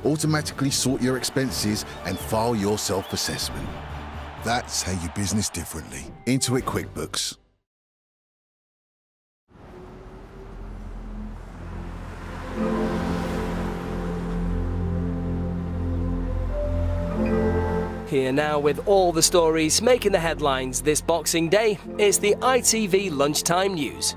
automatically sort your expenses and file your self-assessment. That's how you business differently. Intuit QuickBooks. Here now with all the stories making the headlines this Boxing Day, it's the ITV Lunchtime News.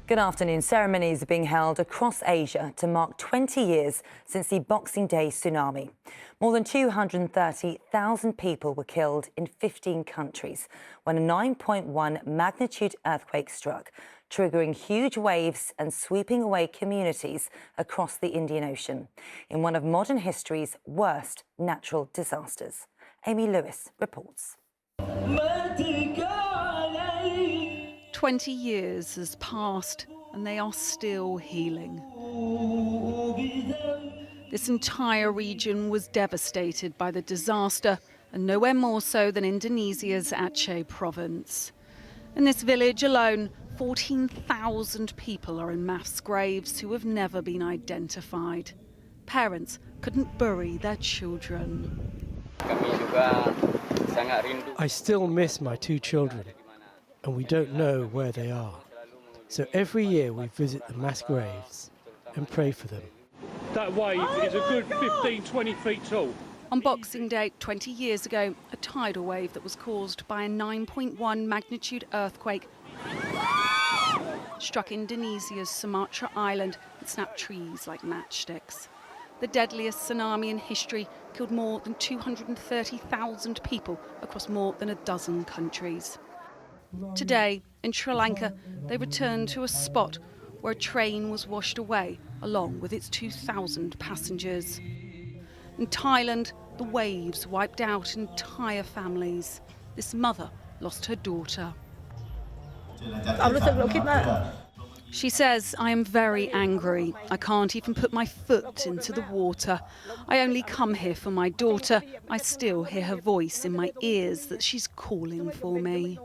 Good afternoon. Ceremonies are being held across Asia to mark 20 years since the Boxing Day tsunami. More than 230,000 people were killed in 15 countries when a 9.1 magnitude earthquake struck, triggering huge waves and sweeping away communities across the Indian Ocean in one of modern history's worst natural disasters. Amy Lewis reports. 20 years has passed and they are still healing. This entire region was devastated by the disaster, and nowhere more so than Indonesia's Aceh province. In this village alone, 14,000 people are in mass graves who have never been identified. Parents couldn't bury their children. I still miss my two children, and we don't know where they are. So every year we visit the mass graves and pray for them. That wave is a good 15, 20 feet tall. On Boxing Day 20 years ago, a tidal wave that was caused by a 9.1 magnitude earthquake struck Indonesia's Sumatra island and snapped trees like matchsticks. The deadliest tsunami in history killed more than 230,000 people across more than a dozen countries. Today, in Sri Lanka, they returned to a spot where a train was washed away along with its 2,000 passengers. In Thailand, the waves wiped out entire families. This mother lost her daughter. She says, "I am very angry. I can't even put my foot into the water. I only come here for my daughter. I still hear her voice in my ears that she's calling for me."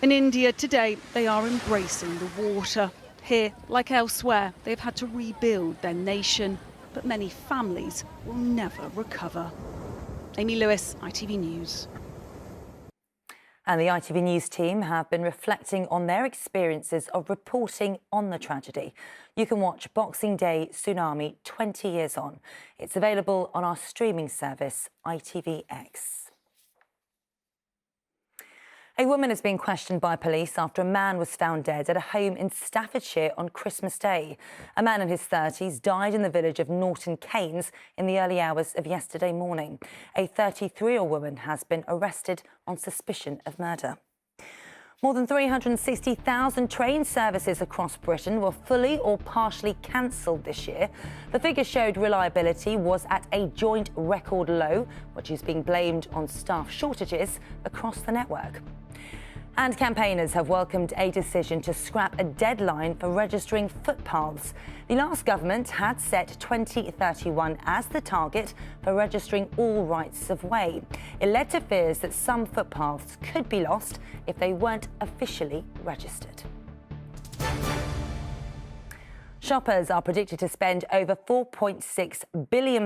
In India today, they are embracing the water. Here, like elsewhere, they've had to rebuild their nation, but many families will never recover. Amy Lewis, ITV News. And the ITV News team have been reflecting on their experiences of reporting on the tragedy. You can watch Boxing Day Tsunami 20 years on. It's available on our streaming service, ITVX. A woman is being questioned by police after a man was found dead at a home in Staffordshire on Christmas Day. A man in his 30s died in the village of Norton Keynes in the early hours of yesterday morning. A 33-year-old woman has been arrested on suspicion of murder. More than 360,000 train services across Britain were fully or partially cancelled this year. The figure showed reliability was at a joint record low, which is being blamed on staff shortages across the network. And campaigners have welcomed a decision to scrap a deadline for registering footpaths. The last government had set 2031 as the target for registering all rights of way. It led to fears that some footpaths could be lost if they weren't officially registered. Shoppers are predicted to spend over £4.6 billion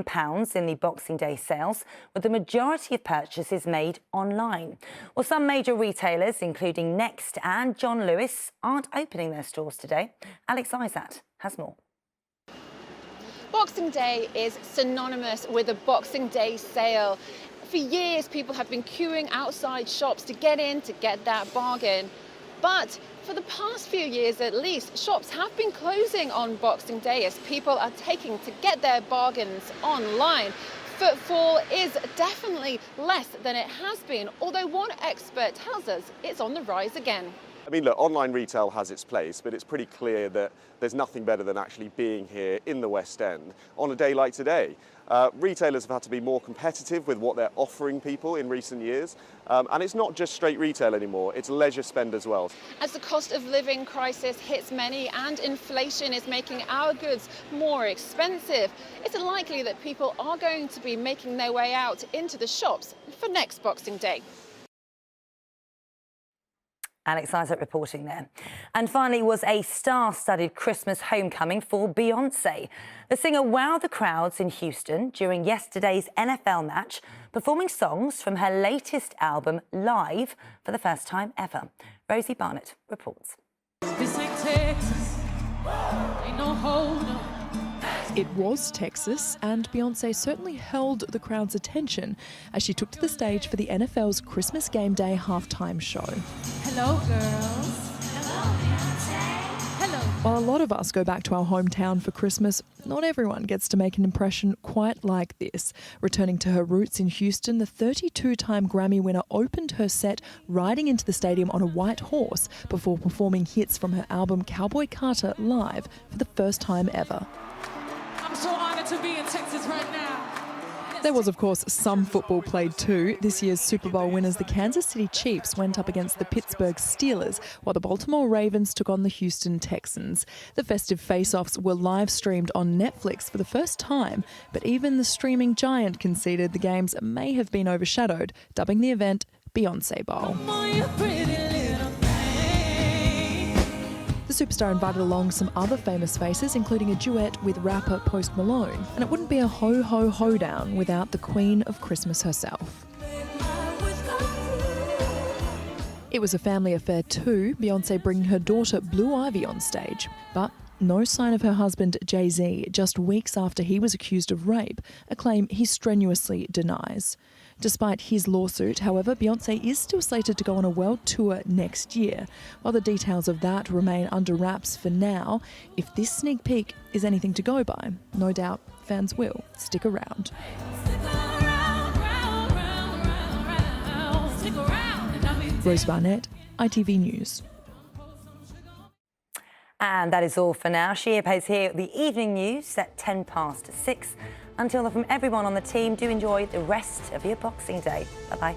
in the Boxing Day sales, with the majority of purchases made online. Well, some major retailers, including Next and John Lewis, aren't opening their stores today. Alex Isat has more. Boxing Day is synonymous with a Boxing Day sale. For years, people have been queuing outside shops to get in to get that bargain. But for the past few years at least, shops have been closing on Boxing Day as people are taking to get their bargains online. Footfall is definitely less than it has been, although one expert tells us it's on the rise again. I mean, look, online retail has its place, but it's pretty clear that there's nothing better than actually being here in the West End on a day like today. Retailers have had to be more competitive with what they're offering people in recent years. And it's not just straight retail anymore, it's leisure spend as well. As the cost of living crisis hits many and inflation is making our goods more expensive, it's likely that people are going to be making their way out into the shops for next Boxing Day. Alex Isaac reporting there. And finally was a star-studded Christmas homecoming for Beyonce. The singer wowed the crowds in Houston during yesterday's NFL match, performing songs from her latest album live for the first time ever. Rosie Barnett reports. This ain't Texas. Ain't no hold on. It was Texas, and Beyonce certainly held the crowd's attention as she took to the stage for the NFL's Christmas Game Day halftime show. Hello, girls. Hello, Beyonce. Hello. While a lot of us go back to our hometown for Christmas, not everyone gets to make an impression quite like this. Returning to her roots in Houston, the 32-time Grammy winner opened her set riding into the stadium on a white horse before performing hits from her album Cowboy Carter live for the first time ever. I'm so honored to be in Texas right now. There was, of course, some football played too. This year's Super Bowl winners, the Kansas City Chiefs, went up against the Pittsburgh Steelers, while the Baltimore Ravens took on the Houston Texans. The festive face-offs were live-streamed on Netflix for the first time, but even the streaming giant conceded the games may have been overshadowed, dubbing the event Beyonce Bowl. The superstar invited along some other famous faces, including a duet with rapper Post Malone. And it wouldn't be a ho-ho-ho-down without the Queen of Christmas herself. It was a family affair too, Beyonce bringing her daughter Blue Ivy on stage. But no sign of her husband Jay-Z just weeks after he was accused of rape, a claim he strenuously denies. Despite his lawsuit, however, Beyonce is still slated to go on a world tour next year. While the details of that remain under wraps for now, if this sneak peek is anything to go by, no doubt fans will stick around. Rose Barnett, ITV News. And that is all for now. She appears here at the evening news at 6:10. Until then, from everyone on the team, do enjoy the rest of your Boxing Day. Bye-bye.